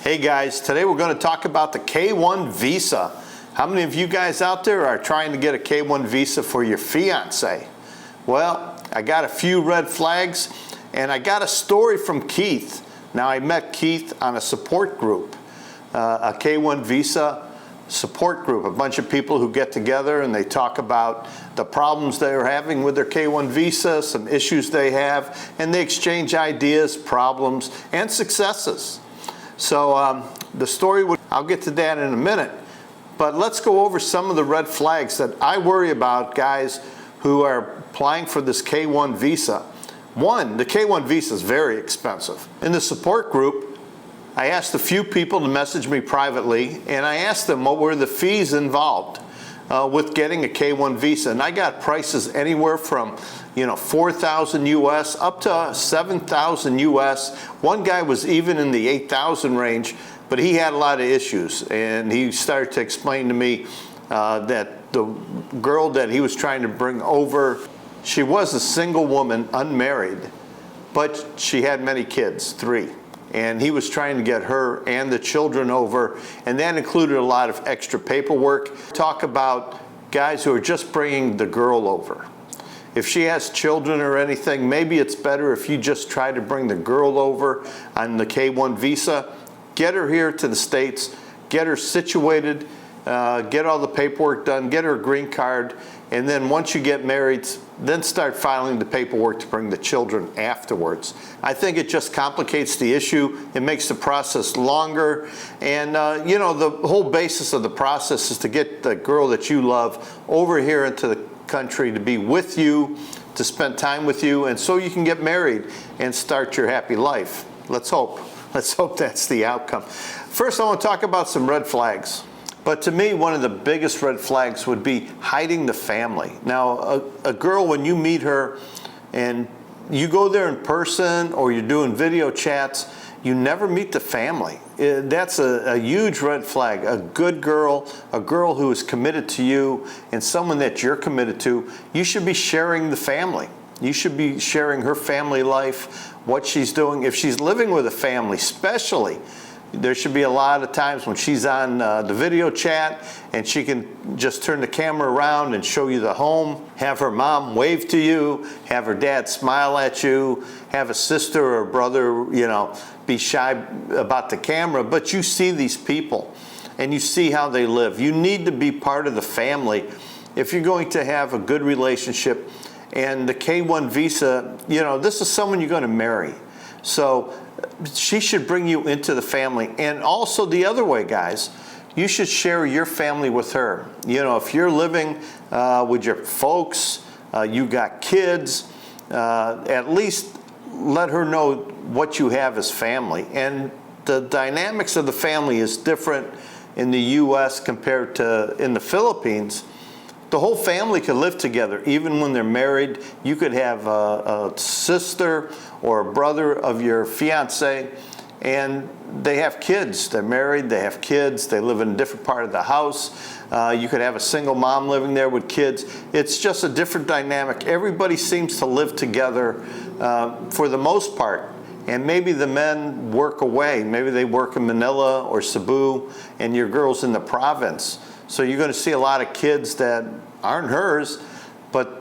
Hey guys, today we're going to talk about the K-1 visa. How many of you guys out there are trying to get a K-1 visa for your fiance? Well, I got a few red flags and I got a story from Keith. Now, I met Keith on a support group, a K-1 visa support group, a bunch of people who get together and they talk about the problems they're having with their K-1 visa, some issues they have, and they exchange ideas, problems, and successes. So the story, I'll get to that in a minute, but let's go over some of the red flags that I worry about guys who are applying for this K-1 visa. One, the K-1 visa is very expensive. In the support group, I asked a few people to message me privately, and I asked them what were the fees involved with getting a K-1 visa. And I got prices anywhere from, $4,000 US up to $7,000 US. One guy was even in the $8,000 range, but he had a lot of issues. And he started to explain to me that the girl that he was trying to bring over, she was a single woman, unmarried, but she had many kids, 3. And he was trying to get her and the children over, and that included a lot of extra paperwork. Talk about guys who are just bringing the girl over. If she has children or anything, maybe it's better if you just try to bring the girl over on the K-1 visa, get her here to the States, get her situated, get all the paperwork done, get her a green card, and then once you get married, then start filing the paperwork to bring the children afterwards. I think it just complicates the issue. It makes the process longer. And the whole basis of the process is to get the girl that you love over here into the country to be with you, to spend time with you, and so you can get married and start your happy life. Let's hope. Let's hope that's the outcome. First, I want to talk about some red flags. But to me, one of the biggest red flags would be hiding the family. Now, a girl, when you meet her and you go there in person or you're doing video chats, you never meet the family. That's a huge red flag. A good girl, a girl who is committed to you and someone that you're committed to, you should be sharing the family. You should be sharing her family life, what she's doing. If she's living with a family, especially, there should be a lot of times when she's on the video chat and she can just turn the camera around and show you the home, have her mom wave to you, have her dad smile at you, have a sister or a brother, be shy about the camera, but you see these people and you see how they live. You need to be part of the family if you're going to have a good relationship. And the K-1 visa, this is someone you're going to marry. So she should bring you into the family. And also the other way, guys, you should share your family with her. If you're living with your folks, you got kids, at least let her know what you have as family. And the dynamics of the family is different in the U.S. compared to in the Philippines. The whole family could live together, even when they're married. You could have a sister or a brother of your fiance, and they have kids. They're married, they have kids, they live in a different part of the house. You could have a single mom living there with kids. It's just a different dynamic. Everybody seems to live together for the most part. And maybe the men work away. Maybe they work in Manila or Cebu, and your girl's in the province. So you're going to see a lot of kids that aren't hers, but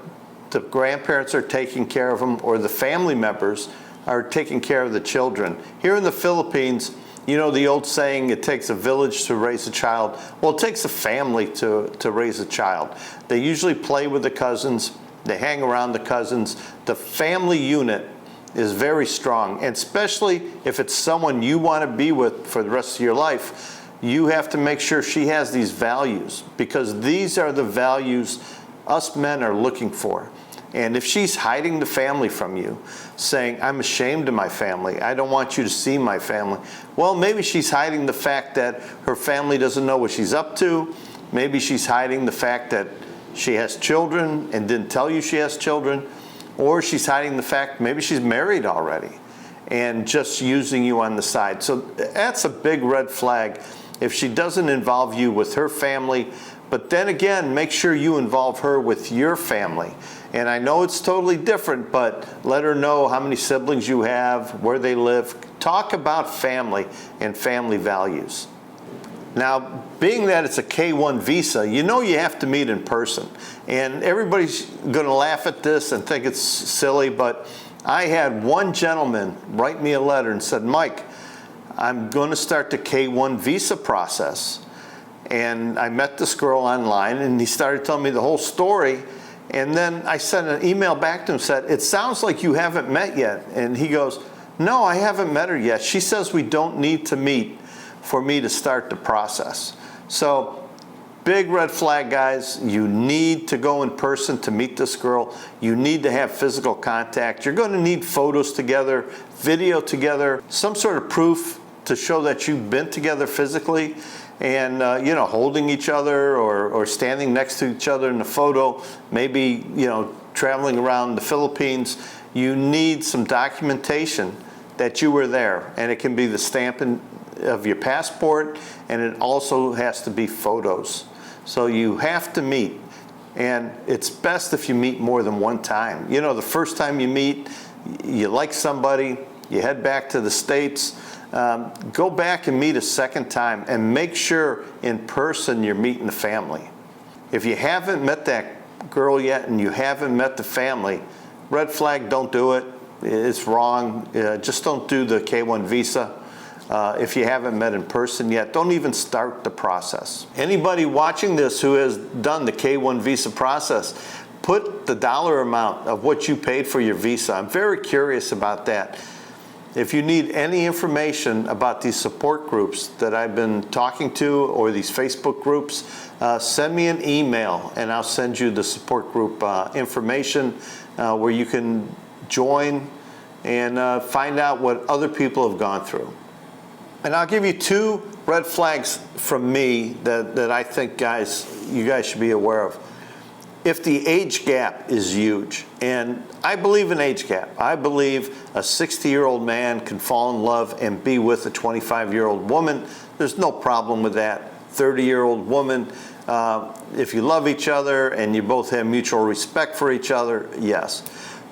the grandparents are taking care of them, or the family members are taking care of the children. Here in the Philippines, the old saying, it takes a village to raise a child. Well, it takes a family to raise a child. They usually play with the cousins. They hang around the cousins. The family unit is very strong, and especially if it's someone you want to be with for the rest of your life. You have to make sure she has these values, because these are the values us men are looking for. And if she's hiding the family from you, saying, I'm ashamed of my family, I don't want you to see my family, well, maybe she's hiding the fact that her family doesn't know what she's up to. Maybe she's hiding the fact that she has children and didn't tell you she has children. Or she's hiding the fact maybe she's married already and just using you on the side. So that's a big red flag if she doesn't involve you with her family. But then again, make sure you involve her with your family. And I know it's totally different, but let her know how many siblings you have, where they live. Talk about family and family values. Now, being that it's a K-1 visa, you know you have to meet in person. And everybody's going to laugh at this and think it's silly, but I had one gentleman write me a letter and said, Mike, I'm going to start the K-1 visa process. And I met this girl online, and he started telling me the whole story. And then I sent an email back to him and said, it sounds like you haven't met yet. And he goes, no, I haven't met her yet. She says we don't need to meet for me to start the process. So, big red flag, guys. You need to go in person to meet this girl. You need to have physical contact. You're going to need photos together, video together, some sort of proof to show that you've been together physically, and you know, holding each other or standing next to each other in the photo, maybe, you know, traveling around the Philippines. You need some documentation that you were there, and it can be the stamp of your passport, and it also has to be photos. So you have to meet, and it's best if you meet more than one time. You know, the first time you meet, you like somebody, you head back to the States, go back and meet a second time, and make sure in person you're meeting the family. If you haven't met that girl yet and you haven't met the family, red flag, don't do it. It's wrong. Just don't do the K-1 visa. If you haven't met in person yet, don't even start the process. Anybody watching this who has done the K-1 visa process, put the dollar amount of what you paid for your visa. I'm very curious about that. If you need any information about these support groups that I've been talking to, or these Facebook groups, send me an email and I'll send you the support group information where you can join and find out what other people have gone through. And I'll give you 2 red flags from me that I think, you guys should be aware of. If the age gap is huge, and I believe in age gap. I believe a 60-year-old man can fall in love and be with a 25-year-old woman. There's no problem with that. 30-year-old woman, if you love each other and you both have mutual respect for each other, yes.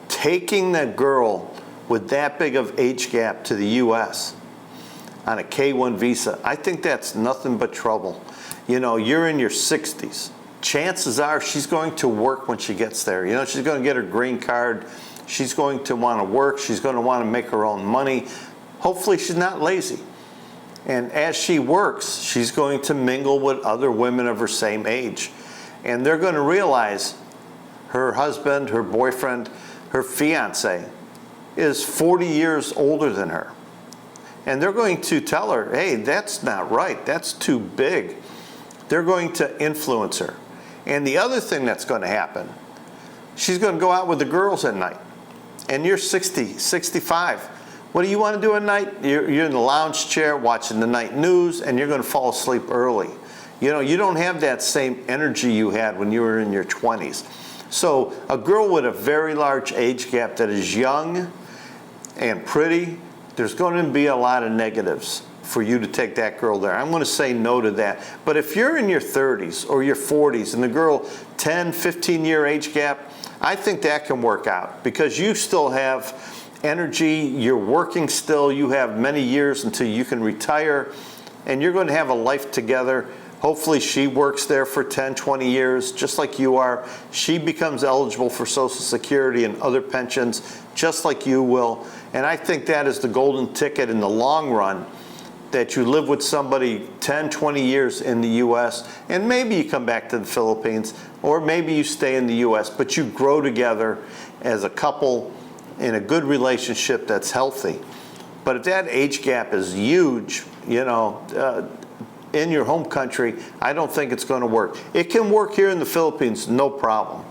Taking that girl with that big of age gap to the U.S. on a K-1 visa, I think that's nothing but trouble. You know, you're in your 60s. Chances are she's going to work when she gets there. You know, she's going to get her green card. She's going to want to work. She's going to want to make her own money. Hopefully she's not lazy. And as she works, she's going to mingle with other women of her same age. And they're going to realize her husband, her boyfriend, her fiance is 40 years older than her. And they're going to tell her, hey, that's not right. That's too big. They're going to influence her. And the other thing that's going to happen, she's going to go out with the girls at night. And you're 60, 65. What do you want to do at night? You're in the lounge chair watching the night news, and you're going to fall asleep early. You know, you don't have that same energy you had when you were in your 20s. So a girl with a very large age gap that is young and pretty, there's going to be a lot of negatives for you to take that girl there. I'm going to say no to that. But if you're in your 30s or your 40s and the girl 10, 15-year age gap, I think that can work out because you still have energy, you're working still, you have many years until you can retire, and you're going to have a life together. Hopefully she works there for 10, 20 years, just like you are. She becomes eligible for Social Security and other pensions, just like you will. And I think that is the golden ticket in the long run, that you live with somebody 10, 20 years in the U.S., and maybe you come back to the Philippines, or maybe you stay in the U.S., but you grow together as a couple in a good relationship that's healthy. But if that age gap is huge, you know, in your home country, I don't think it's going to work. It can work here in the Philippines, no problem.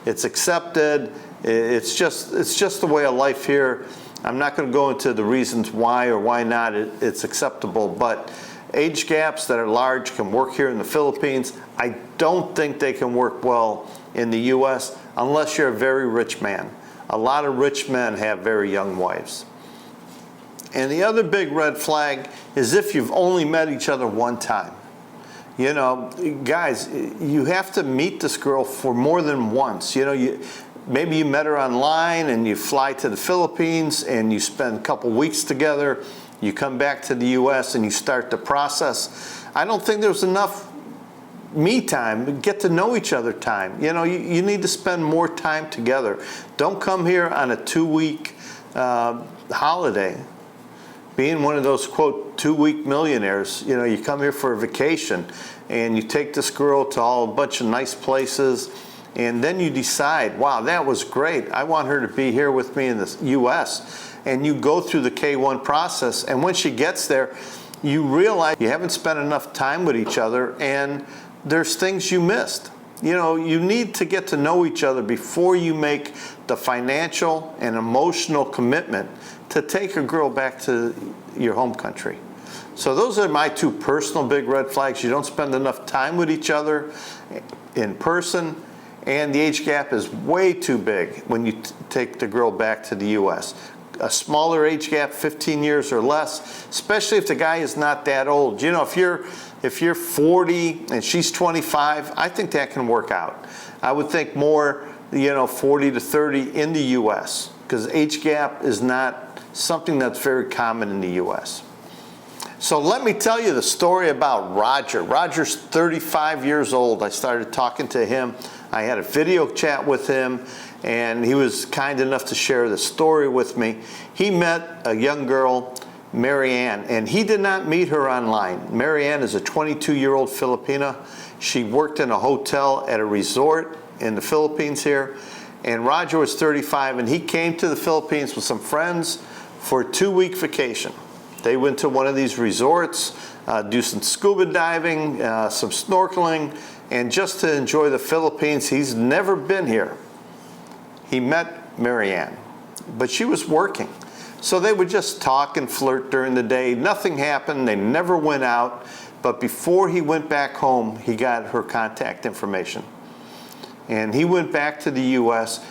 It's accepted. It's just the way of life here. I'm not going to go into the reasons why or why not it's acceptable, but age gaps that are large can work here in the Philippines. I don't think they can work well in the U.S. unless you're a very rich man. A lot of rich men have very young wives. And the other big red flag is if you've only met each other one time. You know, guys, you have to meet this girl for more than once. You know, maybe you met her online and you fly to the Philippines and you spend a couple weeks together. You come back to the U.S. and you start the process. I don't think there's enough me time, get to know each other time. You know, you need to spend more time together. Don't come here on a 2-week holiday. Being one of those, quote, 2-week millionaires, you know, you come here for a vacation and you take this girl to a bunch of nice places, and then you decide, wow, that was great. I want her to be here with me in the U.S. And you go through the K-1 process, and when she gets there, you realize you haven't spent enough time with each other, and there's things you missed. You know, you need to get to know each other before you make the financial and emotional commitment to take a girl back to your home country. So those are my 2 personal big red flags. You don't spend enough time with each other in person, and the age gap is way too big when you take the girl back to the U.S. A smaller age gap, 15 years or less, especially if the guy is not that old. You know, if you're 40 and she's 25, I think that can work out. I would think more, you know, 40 to 30 in the U.S., because age gap is not something that's very common in the U.S. So let me tell you the story about Rodger. Rodger's 35 years old. I started talking to him. I had a video chat with him, and he was kind enough to share the story with me. He met a young girl, Marianne, and he did not meet her online. Marianne is a 22-year-old Filipina. She worked in a hotel at a resort in the Philippines here, and Rodger was 35, and he came to the Philippines with some friends for a 2-week vacation. They went to one of these resorts, do some scuba diving, some snorkeling, and just to enjoy the Philippines. He's never been here. He met Marianne, but she was working. So they would just talk and flirt during the day. Nothing happened. They never went out. But before he went back home, he got her contact information. And he went back to the U.S.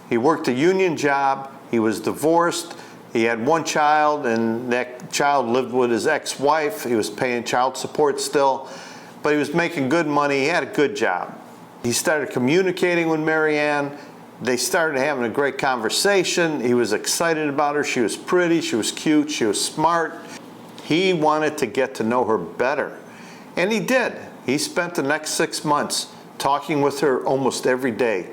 He worked a union job. He was divorced. He had 1 child, and that child lived with his ex-wife. He was paying child support still, but he was making good money. He had a good job. He started communicating with Marianne. They started having a great conversation. He was excited about her. She was pretty, she was cute, she was smart. He wanted to get to know her better, and he did. He spent the next 6 months talking with her almost every day.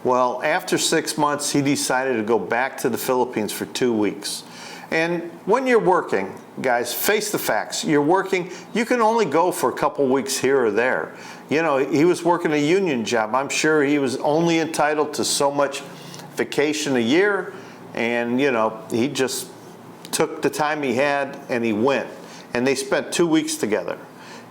Well, after 6 months, he decided to go back to the Philippines for 2 weeks. And when you're working, guys, face the facts. You're working, you can only go for a couple weeks here or there. You know, he was working a union job. I'm sure he was only entitled to so much vacation a year. And, you know, he just took the time he had and he went. And they spent 2 weeks together.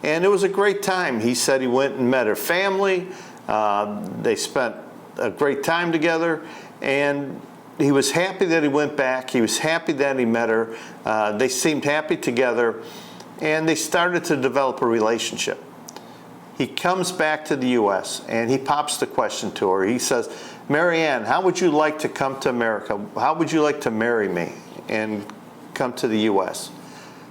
And it was a great time. He said he went and met her family. They spent a great time together, and he was happy that he went back. He was happy that he met her. They seemed happy together, and they started to develop a relationship. He comes back to the U.S., and he pops the question to her. He says, Marianne, how would you like to come to America? How would you like to marry me and come to the U.S.?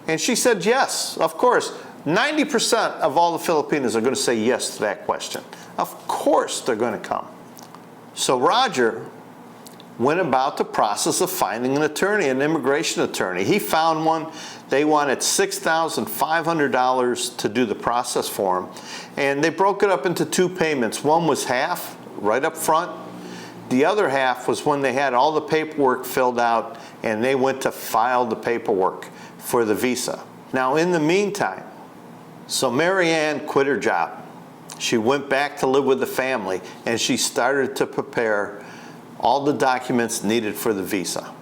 And she said yes, of course. 90% of all the Filipinos are going to say yes to that question. Of course they're going to come. So Rodger went about the process of finding an attorney, an immigration attorney. He found one. They wanted $6,500 to do the process for him. And they broke it up into 2 payments. One was half, right up front. The other half was when they had all the paperwork filled out and they went to file the paperwork for the visa. Now, in the meantime, so Marianne quit her job. She went back to live with the family, and she started to prepare all the documents needed for the visa.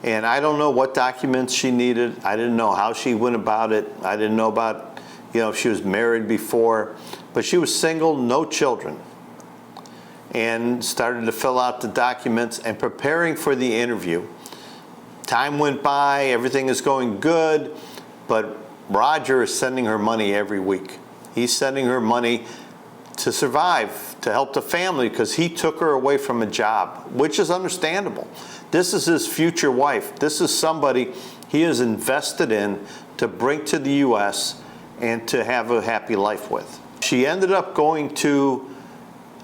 And I don't know what documents she needed. I didn't know how she went about it. I didn't know about, you know, if she was married before. But she was single, no children, and started to fill out the documents and preparing for the interview. Time went by, everything is going good, but Rodger is sending her money every week. He's sending her money to survive, to help the family, because he took her away from a job, which is understandable. This is his future wife. This is somebody he has invested in to bring to the U.S. and to have a happy life with. She ended up going to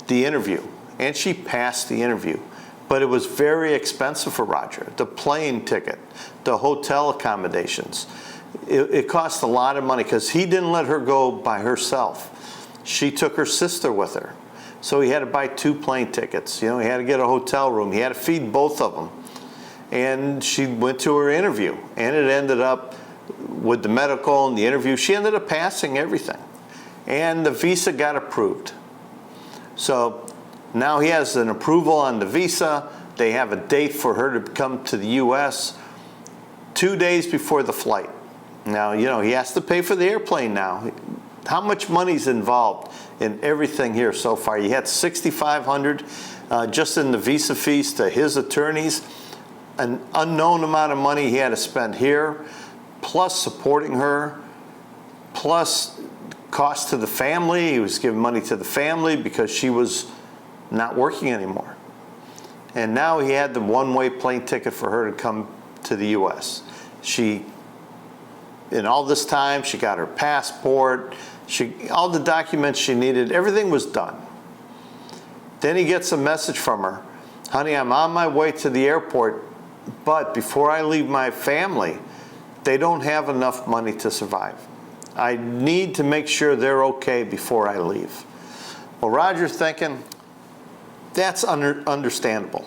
the interview, and she passed the interview. But it was very expensive for Rodger. The plane ticket, the hotel accommodations. It cost a lot of money because he didn't let her go by herself. She took her sister with her. So he had to buy 2 plane tickets. You know, he had to get a hotel room. He had to feed both of them. And she went to her interview, and it ended up with the medical and the interview. She ended up passing everything. And the visa got approved. So now he has an approval on the visa. They have a date for her to come to the U.S. 2 days before the flight. Now, you know, he has to pay for the airplane now. How much money's involved in everything here so far? You had $6,500 just in the visa fees to his attorneys. An unknown amount of money he had to spend here, plus supporting her, plus cost to the family. He was giving money to the family because she was not working anymore. And now he had the one-way plane ticket for her to come to the U.S. In all this time, she got her passport, all the documents she needed, everything was done. Then he gets a message from her, honey, I'm on my way to the airport, but before I leave my family, they don't have enough money to survive. I need to make sure they're okay before I leave. Well, Rodger's thinking, that's understandable.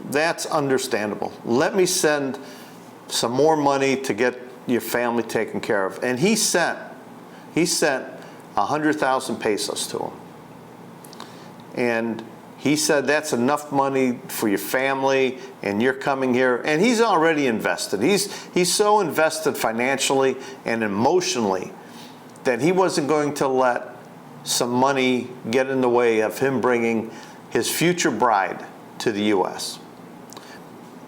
That's understandable. Let me send some more money to get your family taken care of. And he sent 100,000 pesos to him. And he said, that's enough money for your family, and you're coming here. And he's already invested. He's so invested financially and emotionally that he wasn't going to let some money get in the way of him bringing his future bride to the U.S.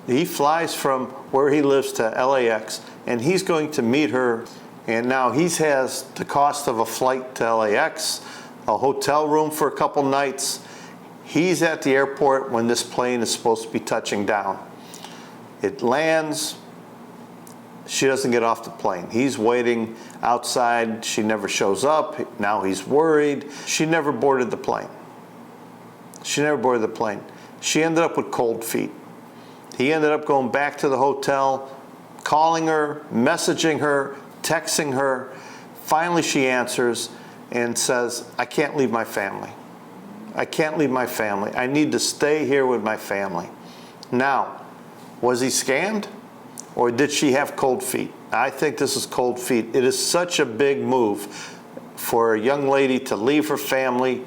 He flies from where he lives to LAX, and he's going to meet her. And now he has the cost of a flight to LAX, a hotel room for a couple nights. He's at the airport when this plane is supposed to be touching down. It lands. She doesn't get off the plane. He's waiting outside. She never shows up. Now he's worried. She never boarded the plane. She never boarded the plane. She ended up with cold feet. He ended up going back to the hotel, calling her, messaging her, texting her. Finally, she answers and says, I can't leave my family. I can't leave my family. I need to stay here with my family. Now, was he scammed, or did she have cold feet? I think this is cold feet. It is such a big move for a young lady to leave her family.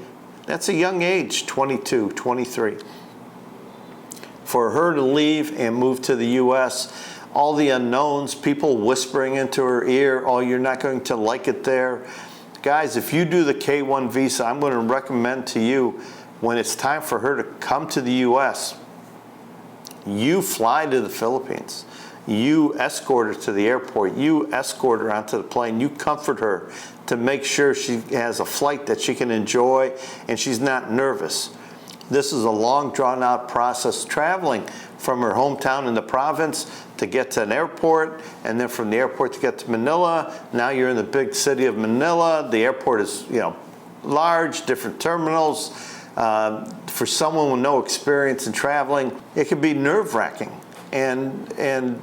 That's a young age, 22, 23. For her to leave and move to the U.S., all the unknowns, people whispering into her ear, oh, you're not going to like it there. Guys, if you do the K-1 visa, I'm going to recommend to you, when it's time for her to come to the U.S., you fly to the Philippines. You escort her to the airport. You escort her onto the plane. You comfort her to make sure she has a flight that she can enjoy and she's not nervous. This is a long, drawn-out process, traveling from her hometown in the province to get to an airport, and then from the airport to get to Manila. Now you're in the big city of Manila. The airport is, large, different terminals. For someone with no experience in traveling, it can be nerve-wracking and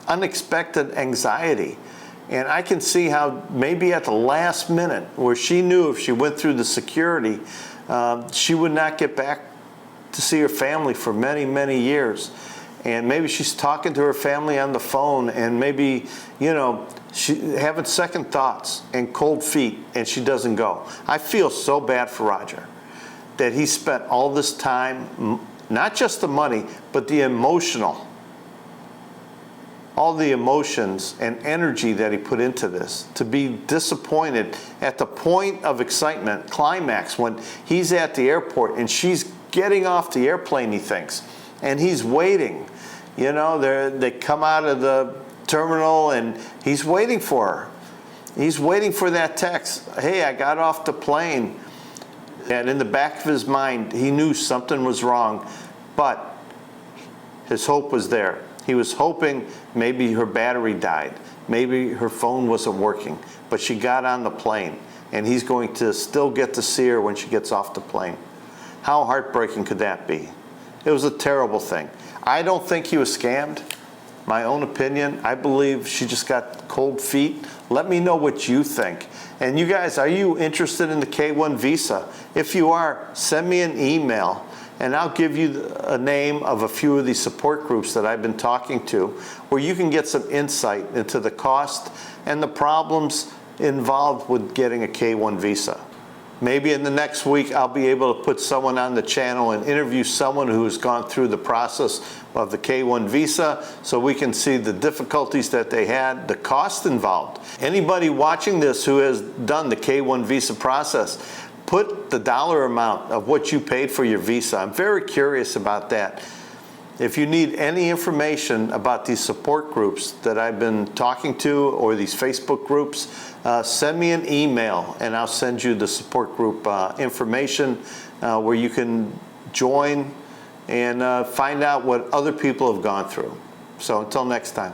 unexpected anxiety. And I can see how maybe at the last minute, where she knew if she went through the security, she would not get back to see her family for many, many years. And maybe she's talking to her family on the phone, and maybe, she having second thoughts and cold feet, and she doesn't go. I feel so bad for Rodger that he spent all this time, not just the money, but the all the emotions and energy that he put into this, to be disappointed at the point of excitement, climax, when he's at the airport and she's getting off the airplane, he thinks, and he's waiting. They come out of the terminal and he's waiting for her. He's waiting for that text, hey, I got off the plane. And in the back of his mind, he knew something was wrong, but his hope was there. He was hoping maybe her battery died. Maybe her phone wasn't working, but she got on the plane, and he's going to still get to see her when she gets off the plane. How heartbreaking could that be? It was a terrible thing. I don't think he was scammed. My own opinion, I believe she just got cold feet. Let me know what you think. And you guys, are you interested in the K-1 visa? If you are, send me an email and I'll give you a name of a few of these support groups that I've been talking to where you can get some insight into the cost and the problems involved with getting a K-1 visa. Maybe in the next week I'll be able to put someone on the channel and interview someone who's gone through the process of the K-1 visa so we can see the difficulties that they had, the cost involved. Anybody watching this who has done the K-1 visa process, put the dollar amount of what you paid for your visa. I'm very curious about that. If you need any information about these support groups that I've been talking to or these Facebook groups, send me an email and I'll send you the support group information where you can join and find out what other people have gone through. So until next time.